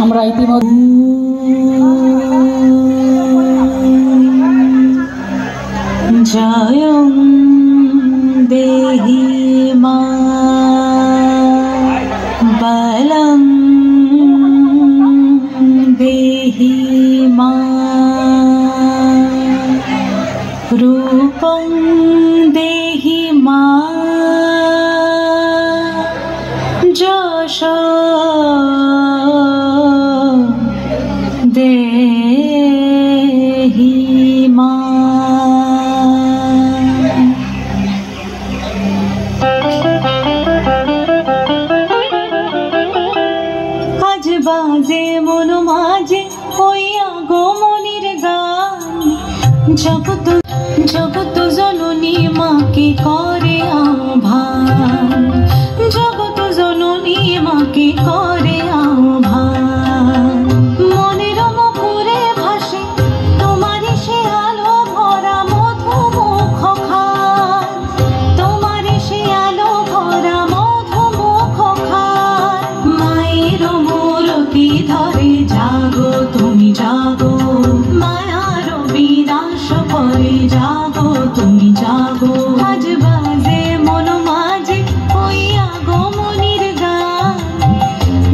আমরা ইতিমধ্যে জয়ং দেহি মা বলং দেহি মা রূপং দেহি মা যশ দেহি মা। আজ বাজে মন মাঝে হইয়া গোমনির গান, জগত জগত জননী মাকে করে আহ্বান, জগত জননী মাকে করে আহ্বান। মনের মুখরে ভাসে তোমারই সে আলো ভরা মধু মুখ খান, তোমারই সে আলো ভরা মধু মুখ খান। মায়ের মূরতি ধরে জাগো তুমি জাগো, মায়ার বিনাশ করে জাগো তুমি জাগো। আজ বাজে মন মাঝে হইয়া গোমনির গান,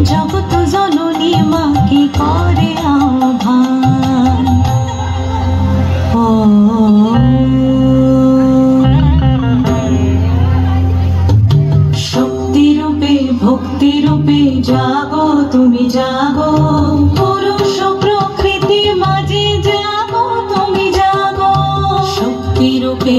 জগত জননী মাকে করে আহ্বান। ও শক্তি রূপে ভক্তি রূপে জাগো তুমি জাগো, পুরুষ প্রকৃতি মাঝে জাগো তুমি জাগো। শক্তি রূপে